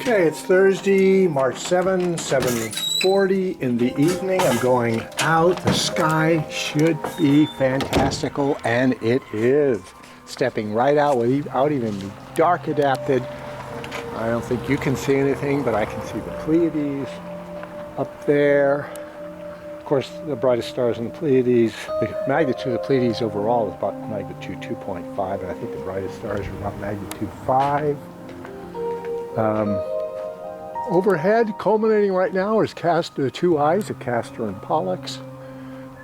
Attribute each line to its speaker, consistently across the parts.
Speaker 1: Okay, it's Thursday, March 7, 7:40 in the evening. I'm going out. The sky should be fantastical, and it is. Stepping right out without even the dark adapted. I don't think you can see anything, but I can see the Pleiades up there. Of course, the brightest stars in the Pleiades, the magnitude of the Pleiades overall is about magnitude 2.5, and I think the brightest stars are about magnitude 5. Overhead, culminating right now, is the two eyes of Castor and Pollux.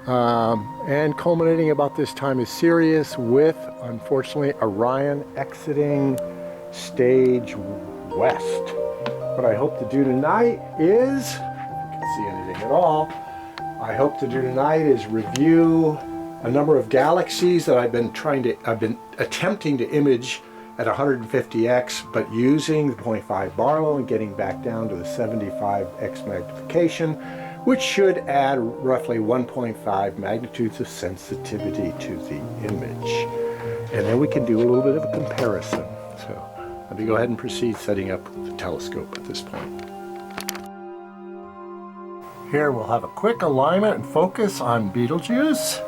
Speaker 1: And culminating about this time is Sirius with, unfortunately, Orion exiting stage west. What I hope to do tonight is, if you can see anything at all, I hope to do tonight is review a number of galaxies that I've been attempting to image at 150x, but using the 0.5 Barlow and getting back down to the 75x magnification, which should add roughly 1.5 magnitudes of sensitivity to the image. And then we can do a little bit of a comparison. So let me go ahead and proceed setting up the telescope at this point. Here we'll have a quick alignment and focus on Betelgeuse.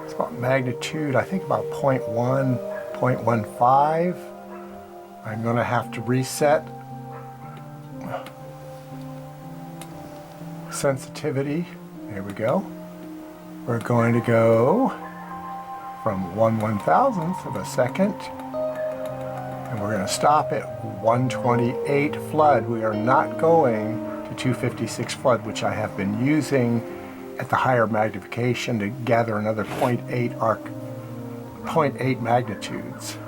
Speaker 1: It's about magnitude, I think about 0.1, 0.15. I'm going to have to reset sensitivity. There we go. We're going to go from 1/1000th of a second, and we're going to stop at 128 flood. We are not going to 256 flood, which I have been using at the higher magnification to gather another 0.8 magnitudes.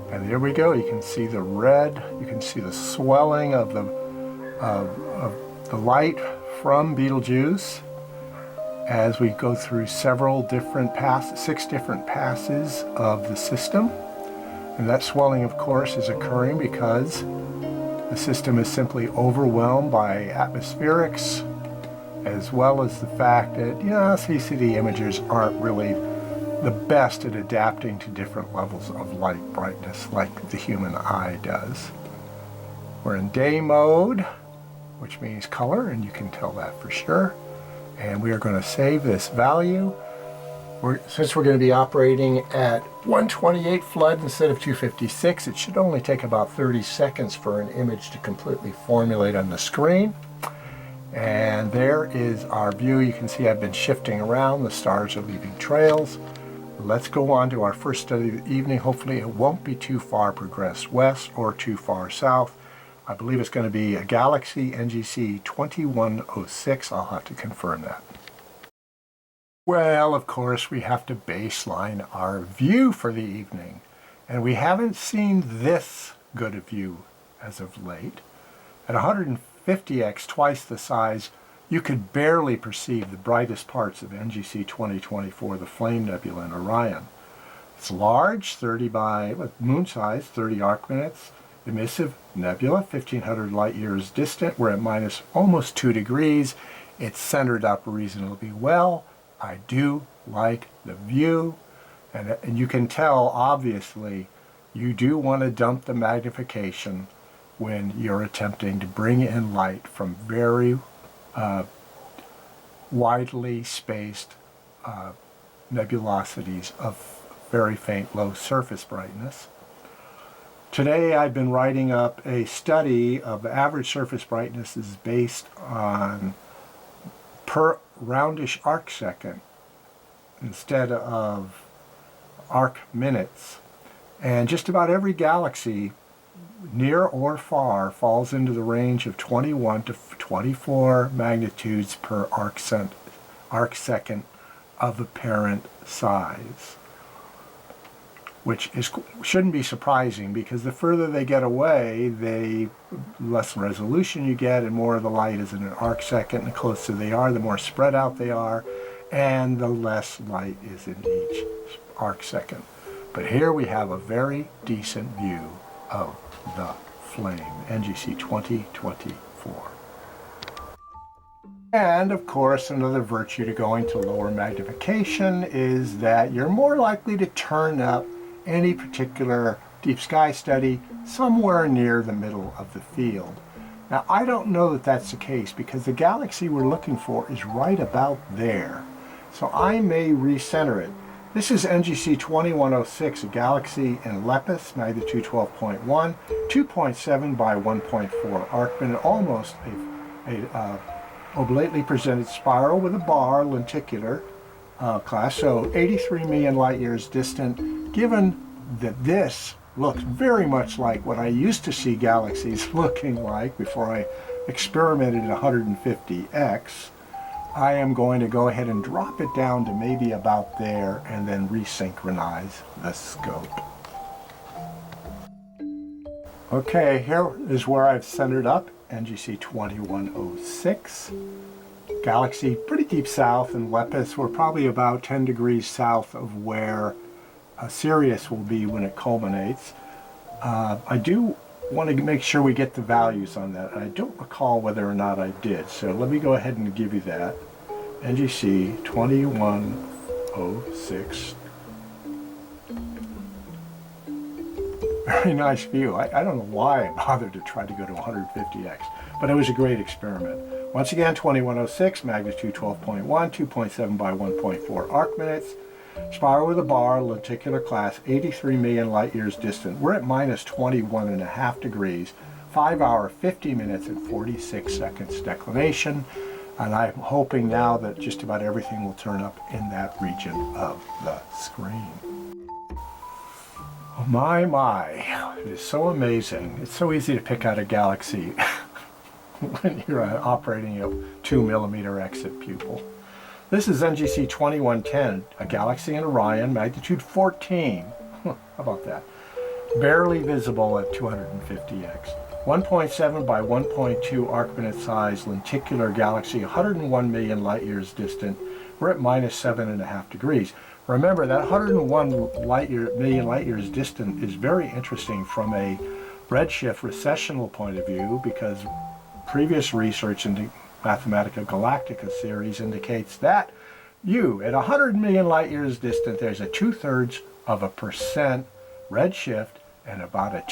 Speaker 1: And there we go. You can see the red. You can see the swelling of the light from Betelgeuse as we go through several different six different passes of the system. And that swelling, of course, is occurring because the system is simply overwhelmed by atmospherics, as well as the fact that, CCD imagers aren't really the best at adapting to different levels of light brightness like the human eye does. We're in day mode, which means color, and you can tell that for sure. And we are going to save this value. Since we're going to be operating at 128 flood instead of 256, it should only take about 30 seconds for an image to completely formulate on the screen. And there is our view. You can see I've been shifting around. The stars are leaving trails. Let's go on to our first study of the evening. Hopefully it won't be too far progressed west or too far south. I believe it's going to be a galaxy NGC 2106. I'll have to confirm that. Well, of course, we have to baseline our view for the evening. And we haven't seen this good a view as of late. At 150x, twice the size, you could barely perceive the brightest parts of NGC 2024, the Flame Nebula in Orion. It's large, 30 by moon size, 30 arc minutes, emissive nebula, 1,500 light years distant. We're at almost 2 degrees. It's centered up reasonably well. I do like the view, and you can tell, obviously, you do want to dump the magnification when you're attempting to bring in light from very widely spaced nebulosities of very faint low surface brightness. Today I've been writing up a study of average surface brightnesses based on per roundish arc second instead of arc minutes. And just about every galaxy, near or far, falls into the range of 21 to 24 magnitudes per arc second of apparent size, which shouldn't be surprising, because the further they get away, the less resolution you get, and more of the light is in an arc second. And the closer they are, the more spread out they are, and the less light is in each arc second. But here we have a very decent view of the flame, NGC 2024. And of course, another virtue to going to lower magnification is that you're more likely to turn up any particular deep sky study somewhere near the middle of the field. Now, I don't know that that's the case because the galaxy we're looking for is right about there. So I may recenter it. This is NGC 2106, a galaxy in Lepus, magnitude 12.1, 2.7 by 1.4 arc minute, almost a oblately presented spiral with a bar, lenticular class, so 83 million light years distant. Given that this looks very much like what I used to see galaxies looking like before I experimented at 150x, I am going to go ahead and drop it down to maybe about there and then resynchronize the scope. Okay, here is where I've centered up NGC 2106. Galaxy pretty deep south in Lepus. We're probably about 10 degrees south of where Sirius will be when it culminates. I do want to make sure we get the values on that. I don't recall whether or not I did, so let me go ahead and give you that. NGC 2106. Very nice view. I don't know why I bothered to try to go to 150x, but it was a great experiment. Once again, 2106, magnitude 12.1, 2.7 by 1.4 arc minutes. Spiral with a bar, lenticular class, 83 million light years distant. We're at minus 21.5 degrees, 5 hour, 50 minutes, and 46 seconds declination. And I'm hoping now that just about everything will turn up in that region of the screen. Oh my, it is so amazing. It's so easy to pick out a galaxy when you're operating a 2mm exit pupil. This is NGC 2110, a galaxy in Orion, magnitude 14. How about that? Barely visible at 250x. 1.7 by 1.2 arc minute size lenticular galaxy, 101 million light years distant. We're at minus 7.5 degrees. Remember, that 101 million light years distant is very interesting from a redshift recessional point of view, because previous research into Mathematica Galactica series indicates that at 100 million light years distant, there's a 0.2% redshift and about a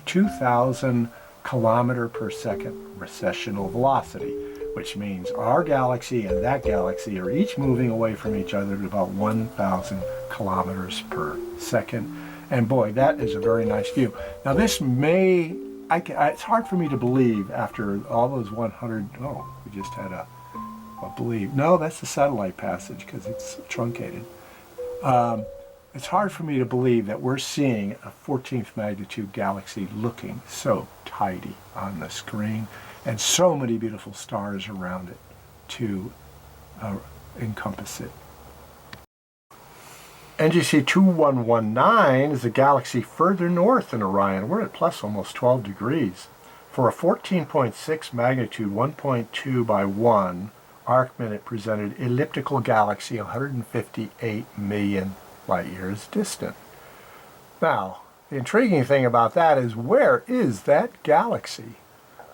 Speaker 1: 2,000 kilometer per second recessional velocity, which means our galaxy and that galaxy are each moving away from each other at about 1,000 kilometers per second. And boy, that is a very nice view. Now this may, it's hard for me to believe after all those 100, we just had a believe. No, that's the satellite passage because it's truncated. It's hard for me to believe that we're seeing a 14th magnitude galaxy looking so tidy on the screen and so many beautiful stars around it to encompass it. NGC 2119 is a galaxy further north in Orion. We're at plus almost 12 degrees. For a 14.6 magnitude, 1.2 by 1 arc minute presented elliptical galaxy, 158 million light years distant. Now, the intriguing thing about that is, where is that galaxy?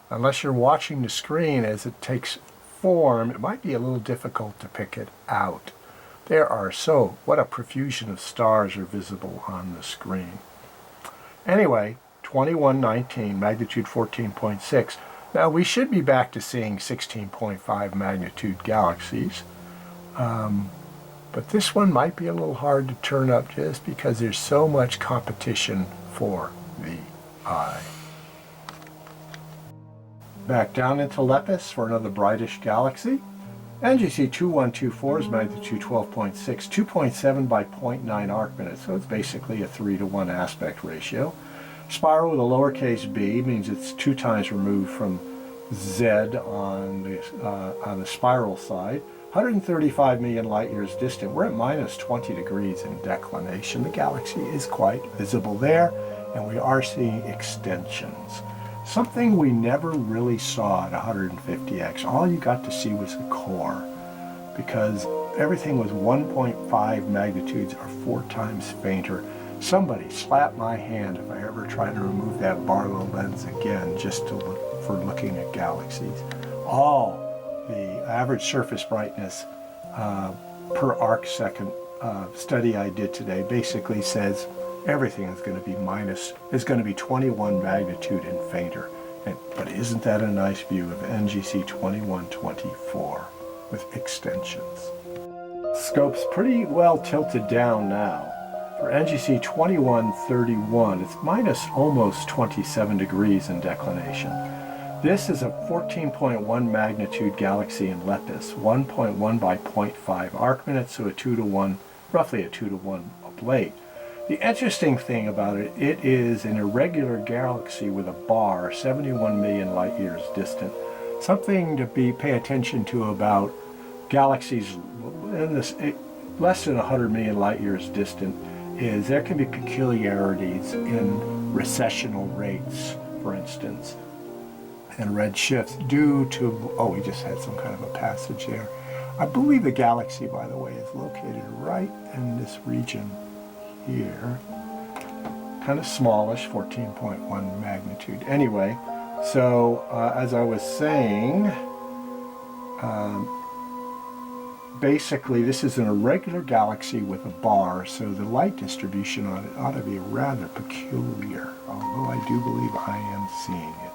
Speaker 1: Unless you're watching the screen as it takes form, it might be a little difficult to pick it out. What a profusion of stars are visible on the screen. Anyway, 2119, magnitude 14.6. Now we should be back to seeing 16.5 magnitude galaxies. But this one might be a little hard to turn up just because there's so much competition for the eye. Back down into Lepus for another brightish galaxy. NGC 2124 is magnitude 12.6, 2.7 by 0.9 arc minutes, so it's basically a 3-to-1 aspect ratio. Spiral with a lowercase b means it's 2 times removed from Z on the spiral side. 135 million light years distant. We're at minus 20 degrees in declination. The galaxy is quite visible there, and we are seeing extensions. Something we never really saw at 150x. All you got to see was the core, because everything was 1.5 magnitudes or 4 times fainter. Somebody slap my hand if I ever try to remove that Barlow lens again just to look for looking at galaxies. The average surface brightness per arc second study I did today basically says everything is going to be 21 magnitude and fainter. But isn't that a nice view of NGC 2124 with extensions? Scope's pretty well tilted down now. For NGC 2131, it's minus almost 27 degrees in declination. This is a 14.1 magnitude galaxy in Lepus, 1.1 by 0.5 arc minutes, so a 2 to 1, roughly a 2 to 1 oblate. The interesting thing about it, it is an irregular galaxy with a bar 71 million light years distant. Something to pay attention to about galaxies in this less than 100 million light years distant is there can be peculiarities in recessional rates, for instance, and redshifts due to, oh, we just had some kind of a passage there. I believe the galaxy, by the way, is located right in this region here, kind of smallish, 14.1 magnitude. Anyway, so as I was saying, basically this is an irregular galaxy with a bar, so the light distribution on it ought to be rather peculiar, although I do believe I am seeing it.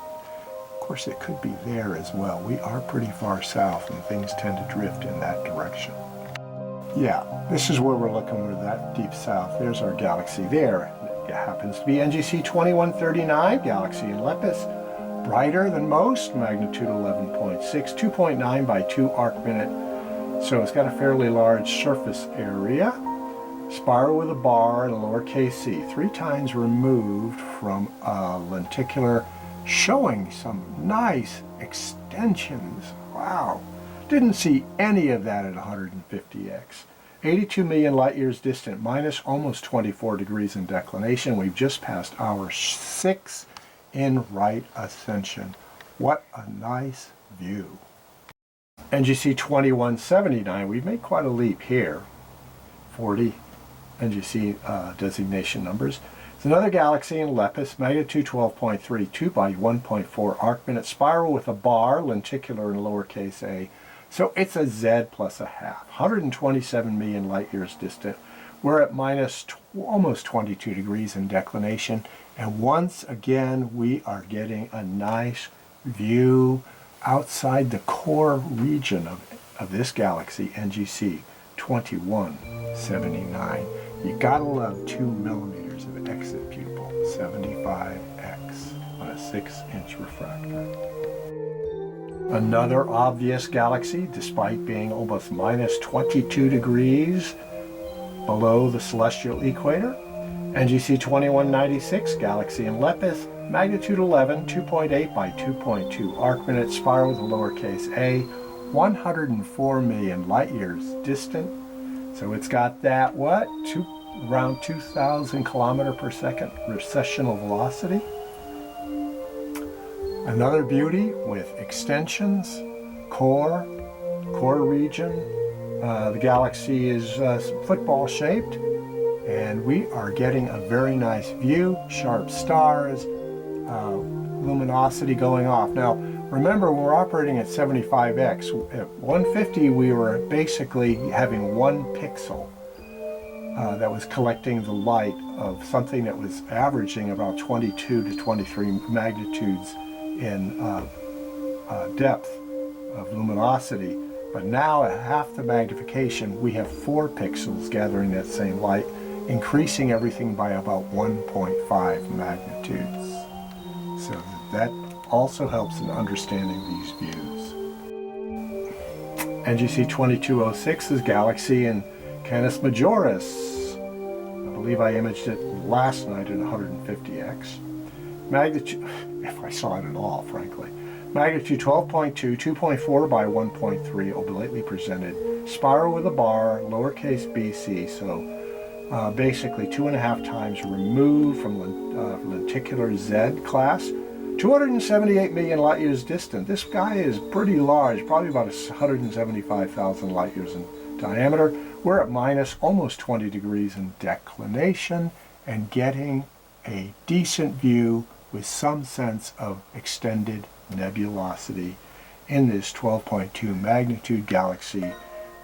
Speaker 1: Of course, it could be there as well. We are pretty far south and things tend to drift in that direction. Yeah, this is where we're looking, with that deep south. There's our galaxy there. It happens to be NGC 2139, galaxy in Lepus. Brighter than most, magnitude 11.6, 2.9 by 2 arc minute. So it's got a fairly large surface area. Spiral with a bar and a lowercase c, 3 times removed from a lenticular, showing some nice extensions. Wow. Didn't see any of that at 150x. 82 million light years distant, minus almost 24 degrees in declination. We've just passed hour 6 in right ascension. What a nice view. NGC 2179, we've made quite a leap here. 40 NGC designation numbers. It's another galaxy in Lepus, magnitude 12.3, 2 by 1.4 arc minute, spiral with a bar, lenticular and lowercase a. So it's a Z plus a half, 127 million light years distant. We're at minus almost 22 degrees in declination. And once again, we are getting a nice view outside the core region of this galaxy, NGC 2179. You gotta love 2 millimeters of exit pupil, 75x on a 6-inch refractor. Another obvious galaxy, despite being almost minus 22 degrees below the celestial equator. NGC 2196, galaxy in Lepus, magnitude 11, 2.8 by 2.2 arc minute, spiral with a lowercase a, 104 million light years distant. So it's got that, around 2,000 kilometer per second recessional velocity. Another beauty with extensions, core region. The galaxy is football shaped, and we are getting a very nice view, sharp stars, luminosity going off. Now, remember, we're operating at 75x. At 150, we were basically having 1 pixel that was collecting the light of something that was averaging about 22 to 23 magnitudes in depth of luminosity. But now at half the magnification, we have 4 pixels gathering that same light, increasing everything by about 1.5 magnitudes. So that also helps in understanding these views. NGC 2206 is galaxy in Canis Majoris. I believe I imaged it last night at 150x. Magnitude, if I saw it at all, frankly. Magnitude 12.2, 2.4 by 1.3, oblately presented. Spiral with a bar, lowercase bc, so basically 2.5 times removed from lenticular Z class. 278 million light years distant. This guy is pretty large, probably about 175,000 light years in diameter. We're at minus almost 20 degrees in declination and getting a decent view with some sense of extended nebulosity in this 12.2 magnitude galaxy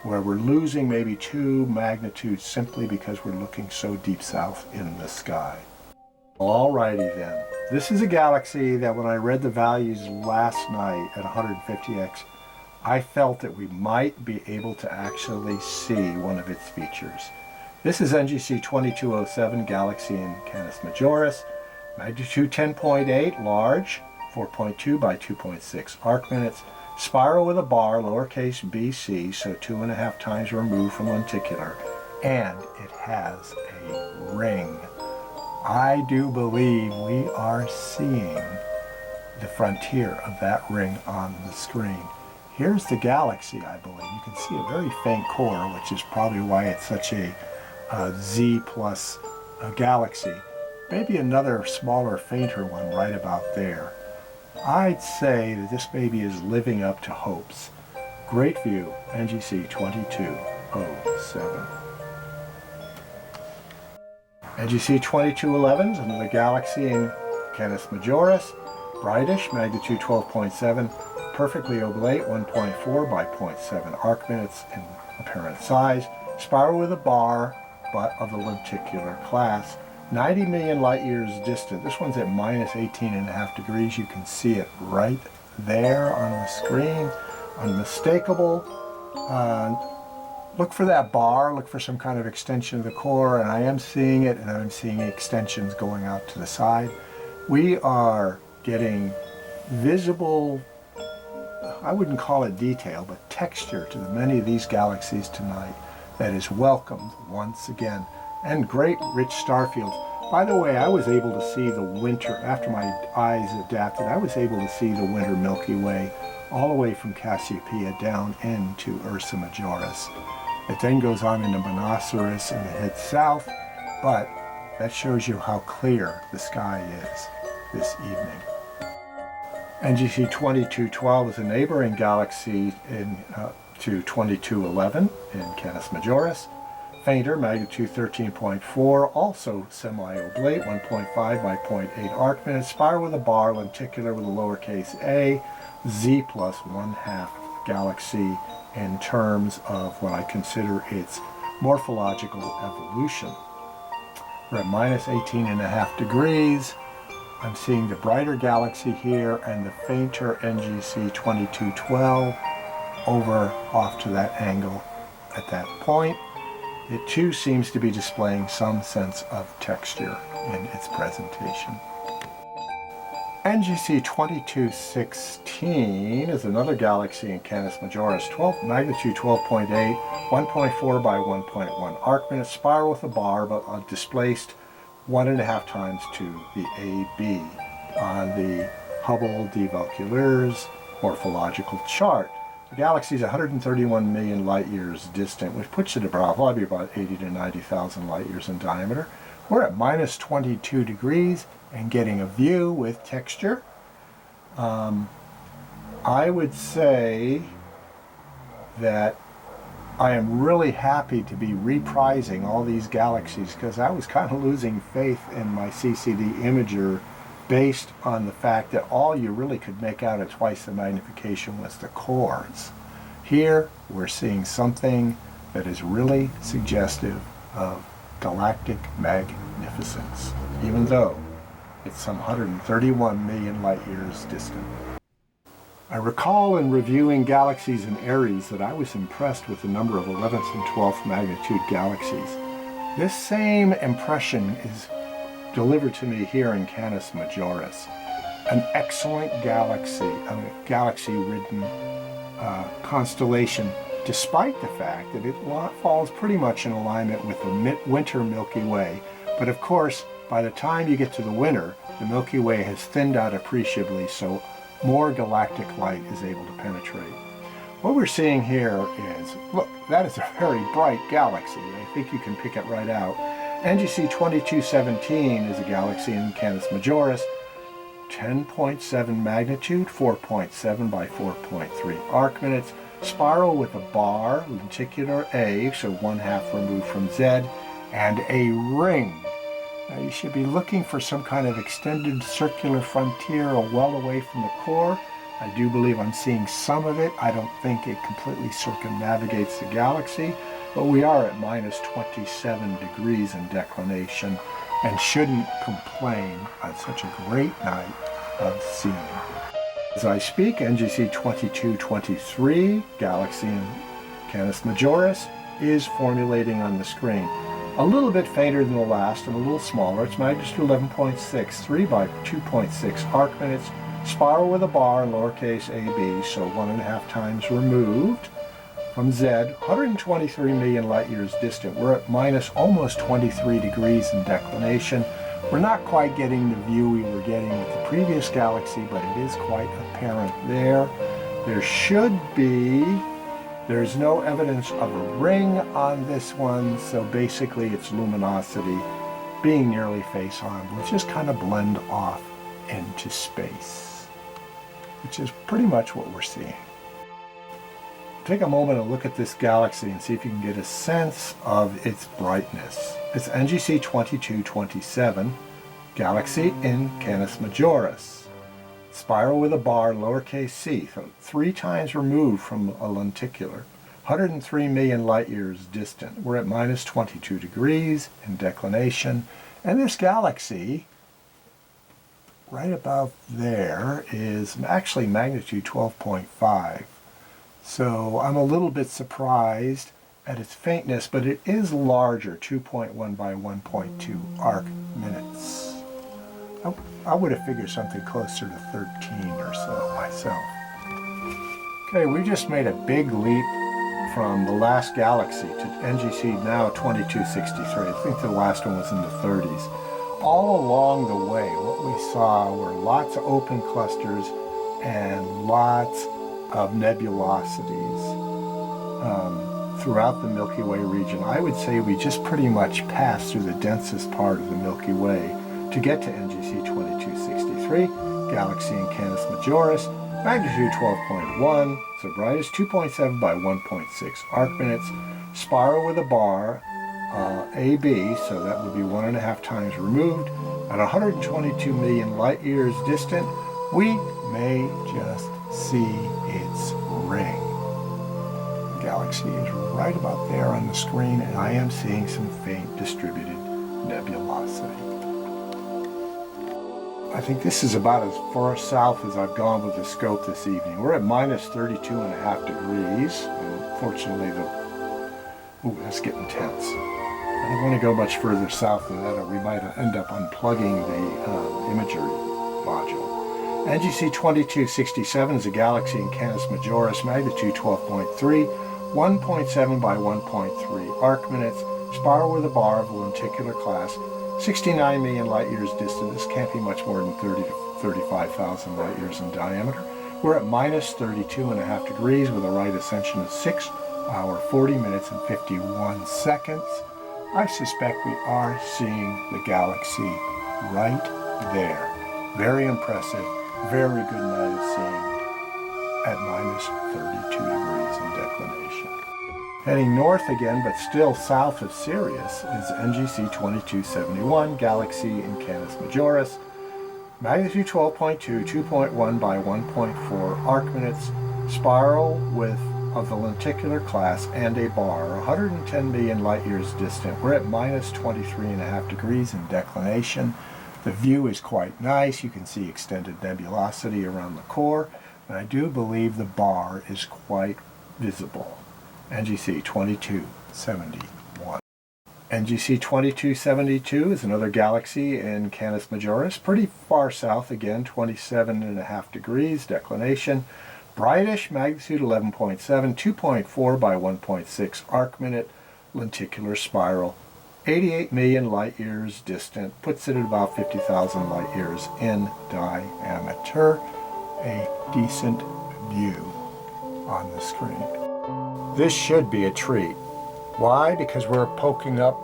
Speaker 1: where we're losing maybe 2 magnitudes simply because we're looking so deep south in the sky. Alrighty then. This is a galaxy that when I read the values last night at 150x, I felt that we might be able to actually see one of its features. This is NGC 2207 galaxy in Canis Majoris, magnitude 10.8, large, 4.2 by 2.6 arc minutes, spiral with a bar, lowercase bc, so 2.5 times removed from lenticular, and it has a ring. I do believe we are seeing the frontier of that ring on the screen. Here's the galaxy, I believe. You can see a very faint core, which is probably why it's such a Z plus galaxy. Maybe another smaller, fainter one right about there. I'd say that this baby is living up to hopes. Great view, NGC 2207. NGC 2211 is another galaxy in Canis Majoris, brightish, magnitude 12.7, perfectly oblate, 1.4 by 0.7 arc minutes in apparent size, spiral with a bar, but of the lenticular class, 90 million light years distant. This one's at minus 18.5 degrees. You can see it right there on the screen, unmistakable. Look for that bar, look for some kind of extension of the core, and I am seeing it, and I'm seeing extensions going out to the side. We are getting visible, I wouldn't call it detail, but texture to many of these galaxies tonight that is welcomed once again. And great rich star fields. By the way, I was able to see the winter, after my eyes adapted, I was able to see the winter Milky Way all the way from Cassiopeia down into Ursa Majoris. It then goes on into Monoceros and heads south, but that shows you how clear the sky is this evening. NGC 2212 is a neighboring galaxy to 2211 in Canis Majoris. Fainter, magnitude 13.4, also semi-oblate, 1.5 by 0.8 arc minutes, spiral with a bar, lenticular with a lowercase a, Z plus 1/2 galaxy in terms of what I consider its morphological evolution. We're at minus 18.5 degrees. I'm seeing the brighter galaxy here and the fainter NGC 2212 over off to that angle at that point. It too seems to be displaying some sense of texture in its presentation. NGC 2216 is another galaxy in Canis Majoris, magnitude 12.8, 1.4 by 1.1 arc minutes, spiral with a bar, but displaced 1.5 times to the AB on the Hubble de Vauquelins morphological chart. The galaxy is 131 million light years distant, which puts it probably about 80 to 90,000 light years in diameter. We're at minus 22 degrees and getting a view with texture. I would say that I am really happy to be reprising all these galaxies because I was kind of losing faith in my CCD imager based on the fact that all you really could make out at twice the magnification was the cores. Here we're seeing something that is really suggestive of galactic magnificence, even though it's some 131 million light years distant. I recall in reviewing galaxies in Aries that I was impressed with the number of 11th and 12th magnitude galaxies. This same impression is delivered to me here in Canis Majoris. An excellent galaxy, a galaxy-ridden constellation, despite the fact that it falls pretty much in alignment with the winter Milky Way. But of course, by the time you get to the winter, the Milky Way has thinned out appreciably, so more galactic light is able to penetrate. What we're seeing here is, look, that is a very bright galaxy. I think you can pick it right out. NGC 2217 is a galaxy in Canis Majoris, 10.7 magnitude, 4.7 by 4.3 arc minutes, spiral with a bar, lenticular A, so 1/2 removed from Z, and a ring. Now you should be looking for some kind of extended circular frontier or well away from the core. I do believe I'm seeing some of it. I don't think it completely circumnavigates the galaxy, but we are at minus 27 degrees in declination and shouldn't complain on such a great night of seeing. As I speak, NGC 2223, galaxy in Canis Majoris, is formulating on the screen. A little bit fainter than the last and a little smaller. It's magnitude 11.6, 3 by 2.6 arc minutes, spiral with a bar in lowercase ab, so 1.5 times removed from Z, 123 million light years distant. We're at minus almost 23 degrees in declination. We're not quite getting the view we were getting with the previous galaxy, but it is quite apparent there. There's no evidence of a ring on this one, so basically its luminosity, being nearly face on, will just kind of blend off into space, which is pretty much what we're seeing. Take a moment and look at this galaxy and see if you can get a sense of its brightness. It's NGC 2227, galaxy in Canis Majoris. Spiral with a bar, lowercase c, so 3 times removed from a lenticular. 103 million light years distant. We're at minus 22 degrees in declination. And this galaxy, right about there, is actually magnitude 12.5. So I'm a little bit surprised at its faintness, but it is larger, 2.1 by 1.2 arc minutes. I would have figured something closer to 13 or so myself. Okay, we just made a big leap from the last galaxy to NGC now 2263. I think the last one was in the 30s. All along the way, what we saw were lots of open clusters and lots of nebulosities throughout the Milky Way region. I would say we just pretty much passed through the densest part of the Milky Way to get to NGC 2263, galaxy in Canis Majoris, magnitude 12.1, so brightest 2.7 by 1.6 arc minutes, spiral with a bar, AB, so that would be 1.5 times removed, at 122 million light years distant. We may just see its ring. The galaxy is right about there on the screen, and I am seeing some faint distributed nebulosity. I think this is about as far south as I've gone with the scope this evening. We're at minus 32.5 degrees, and fortunately that's getting tense. I don't want to go much further south than that, or we might end up unplugging the imagery module. NGC 2267 is a galaxy in Canis Majoris, magnitude 12.3, 1.7 by 1.3 arc minutes, spiral with a bar of a lenticular class, 69 million light years distant. This can't be much more than 30 to 35,000 light years in diameter. We're at minus 32.5 degrees with a right ascension of 6 hours, 40 minutes and 51 seconds. I suspect we are seeing the galaxy right there. Very impressive, very good night of seeing at minus 32 degrees in declination. Heading north again, but still south of Sirius, is NGC 2271, galaxy in Canis Majoris, magnitude 12.2, 2.1 by 1.4 arc minutes, spiral of the lenticular class and a bar, 110 million light years distant. We're at minus 23.5 degrees in declination. The view is quite nice. You can see extended nebulosity around the core, and I do believe the bar is quite visible. NGC 2271. NGC 2272 is another galaxy in Canis Majoris, pretty far south again, 27.5 degrees declination, brightish, magnitude 11.7, 2.4 by 1.6 arc minute, lenticular spiral, 88 million light years distant, puts it at about 50,000 light years in diameter. A decent view on the screen. This should be a treat. Why? Because we're poking up,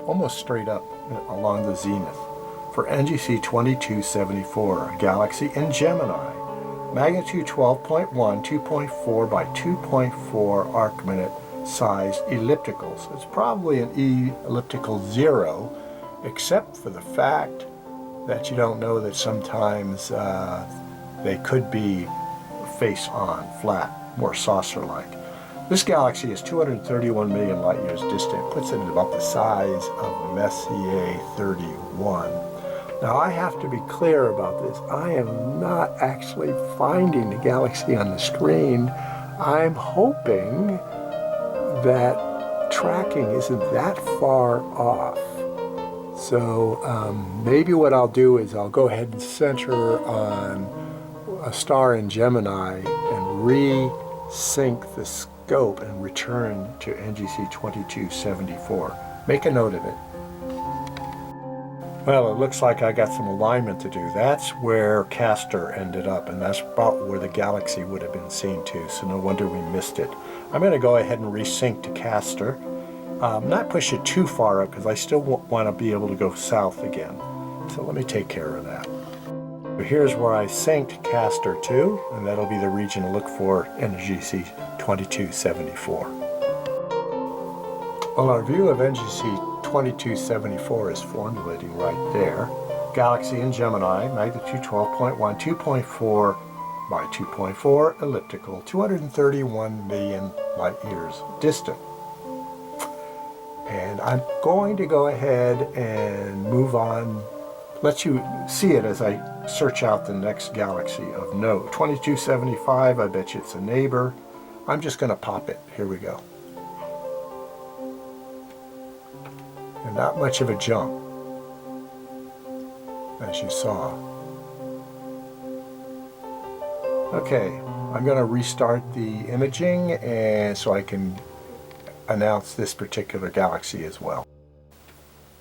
Speaker 1: almost straight up along the zenith. For NGC 2274, a galaxy in Gemini, magnitude 12.1, 2.4 by 2.4 arc minute size ellipticals. It's probably an elliptical 0, except for the fact that you don't know that sometimes they could be face on, flat, more saucer-like. This galaxy is 231 million light years distant, puts it at about the size of Messier 31. Now I have to be clear about this. I am not actually finding the galaxy on the screen. I'm hoping that tracking isn't that far off. So maybe what I'll do is I'll go ahead and center on a star in Gemini and re-sync the scope and return to NGC 2274. Make a note of it. Well, it looks like I got some alignment to do. That's where Castor ended up, and that's about where the galaxy would have been seen to, so no wonder we missed it. I'm going to go ahead and resync to Castor. Not push it too far up because I still want to be able to go south again. So let me take care of that. So here's where I synced Castor to, and that'll be the region to look for NGC 2274. Well, our view of NGC 2274 is formulating right there. Galaxy in Gemini, magnitude 12.1, 2.4 by 2.4, elliptical, 231 million light years distant. And I'm going to go ahead and move on, let you see it as I search out the next galaxy of note. 2275, I bet you it's a neighbor. I'm just going to pop it. Here we go. And not much of a jump, as you saw. Okay, I'm going to restart the imaging and so I can announce this particular galaxy as well.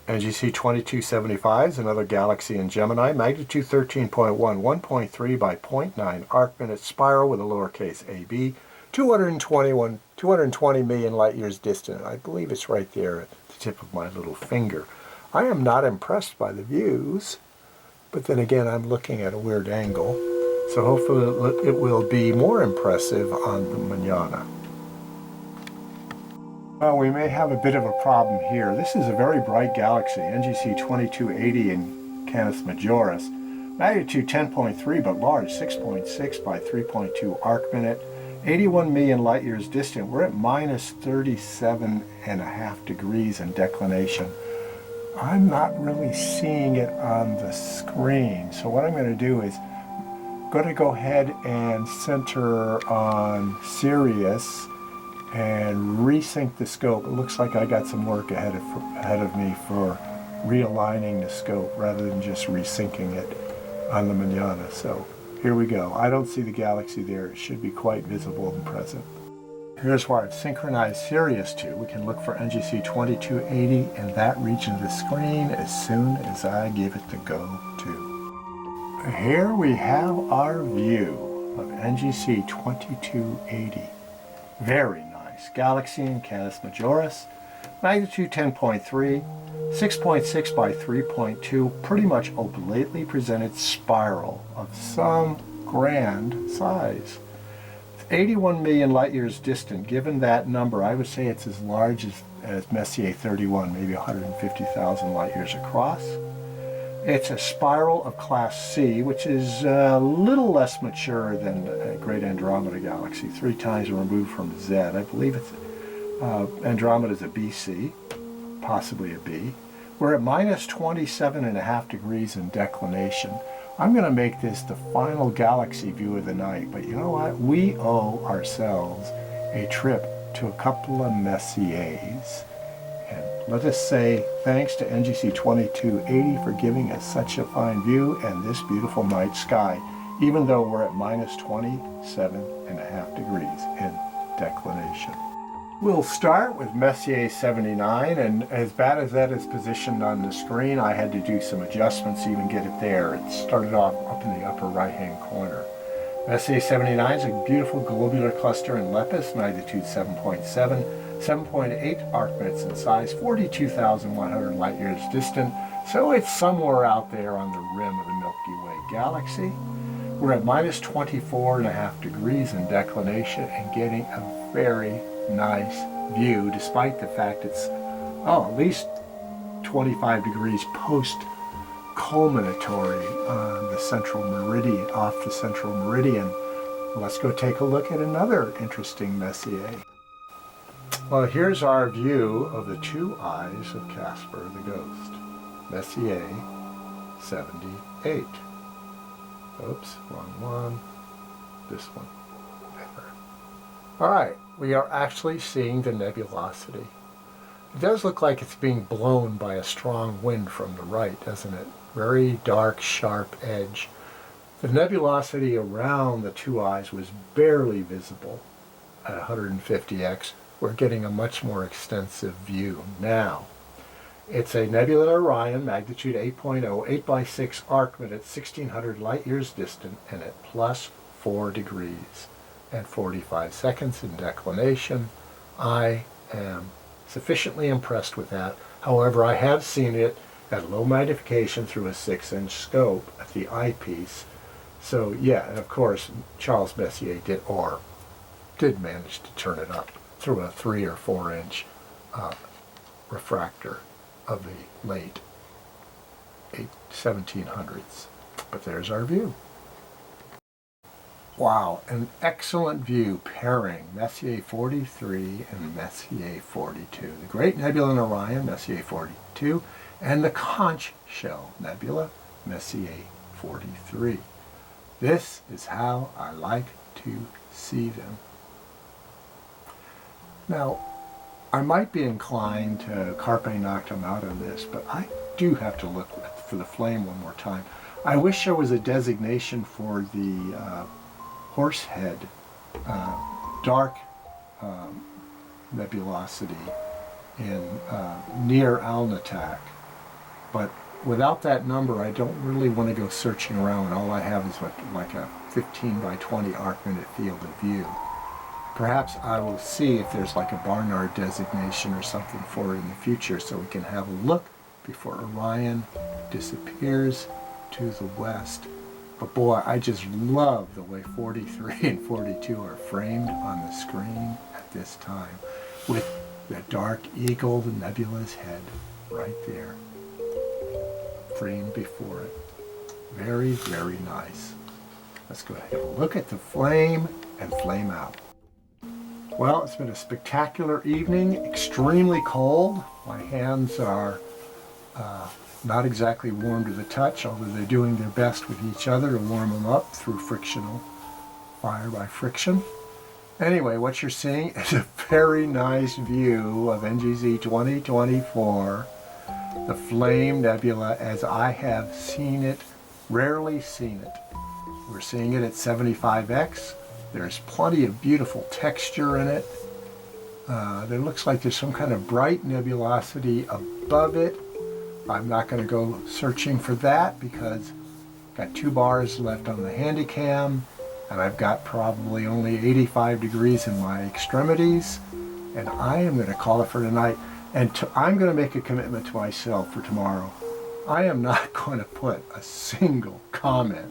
Speaker 1: NGC 2275 is another galaxy in Gemini, magnitude 13.1, 1.3 by 0.9 arc-minute spiral with a lowercase ab, 220 million light years distant. I believe it's right there at the tip of my little finger. I am not impressed by the views, but then again I'm looking at a weird angle, so hopefully it will be more impressive on the manana. Well, we may have a bit of a problem here. This is a very bright galaxy, NGC 2280 in Canis Majoris. Magnitude 10.3 but large, 6.6 by 3.2 arc-minute, 81 million light years distant. We're at minus 37.5 degrees in declination. I'm not really seeing it on the screen, so what I'm going to do is going to go ahead and center on Sirius and resync the scope. It looks like I got some work ahead of me for realigning the scope rather than just resyncing it on the manana. So here we go. I don't see the galaxy there. It should be quite visible and present. Here's where I've synchronized Sirius to. We can look for NGC 2280 in that region of the screen as soon as I give it the go to. Here we have our view of NGC 2280. Very nice. Galaxy in Canis Majoris, magnitude 10.3, 6.6 by 3.2, pretty much oblately presented spiral of some grand size. It's 81 million light years distant. Given that number, I would say it's as large as Messier 31, maybe 150,000 light years across. It's a spiral of class C, which is a little less mature than a Great Andromeda Galaxy, 3 times removed from Z. I believe it's Andromeda is a BC, possibly a B. We're at minus 27.5 degrees in declination. I'm going to make this the final galaxy view of the night, but you know what? We owe ourselves a trip to a couple of Messiers. And let us say thanks to NGC 2280 for giving us such a fine view and this beautiful night sky, even though we're at minus 27.5 degrees in declination. We'll start with Messier 79, and as bad as that is positioned on the screen, I had to do some adjustments to even get it there. It started off up in the upper right-hand corner. Messier 79 is a beautiful globular cluster in Lepus, magnitude 7.7, 7.8 arc-minutes in size, 42,100 light years distant, so it's somewhere out there on the rim of the Milky Way galaxy. We're at minus 24.5 degrees in declination and getting a very nice view, despite the fact it's at least 25 degrees post-culminatory on the central meridian, off the central meridian. Let's go take a look at another interesting Messier. Well, here's our view of the two eyes of Casper the Ghost. Messier 78. Oops, wrong one. This one. All right, we are actually seeing the nebulosity. It does look like it's being blown by a strong wind from the right, doesn't it? Very dark, sharp edge. The nebulosity around the two eyes was barely visible at 150x. We're getting a much more extensive view now. It's a nebula in Orion, magnitude 8.0, 8 by 6 arcment at 1600 light years distant and at plus 4 degrees and 45 seconds in declination. I am sufficiently impressed with that. However, I have seen it at low magnification through a 6-inch scope at the eyepiece. So yeah, and of course, Charles Messier did manage to turn it up through a 3 or 4 inch refractor of the late 1700s. But there's our view. Wow, an excellent view pairing Messier 43 and Messier 42. The Great Nebula in Orion, Messier 42, and the Conch Shell Nebula, Messier 43. This is how I like to see them. Now, I might be inclined to carpe noctem out of this, but I do have to look for the flame one more time. I wish there was a designation for the horsehead dark nebulosity in near Alnitak, but without that number I don't really want to go searching around. All I have is like a 15 by 20 arc-minute field of view. Perhaps I will see if there's like a Barnard designation or something for it in the future so we can have a look before Orion disappears to the west. But boy, I just love the way 43 and 42 are framed on the screen at this time with the dark eagle, the nebula's head, right there, framed before it. Very, very nice. Let's go ahead and have a look at the flame and flame out. Well, it's been a spectacular evening, extremely cold. My hands are not exactly warm to the touch, although they're doing their best with each other to warm them up through frictional fire by friction. Anyway, what you're seeing is a very nice view of NGC 2024, the Flame Nebula as I have seen it, rarely seen it. We're seeing it at 75x. There's plenty of beautiful texture in it. There looks like there's some kind of bright nebulosity above it. I'm not going to go searching for that because I've got 2 bars left on the Handycam and I've got probably only 85 degrees in my extremities, and I am going to call it for tonight. And I'm going to make a commitment to myself for tomorrow. I am not going to put a single comment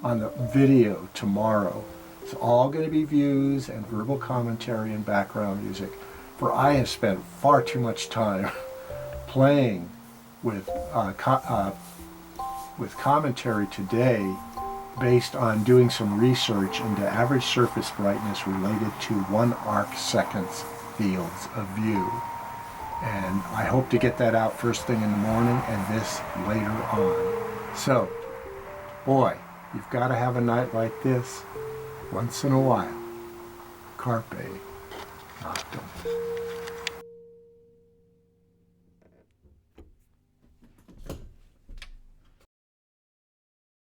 Speaker 1: on the video tomorrow. It's all going to be views and verbal commentary and background music, for I have spent far too much time playing with commentary today based on doing some research into average surface brightness related to 1 arc-seconds fields of view. And I hope to get that out first thing in the morning and this later on. So, boy, you've got to have a night like this once in a while. Carpe noctem.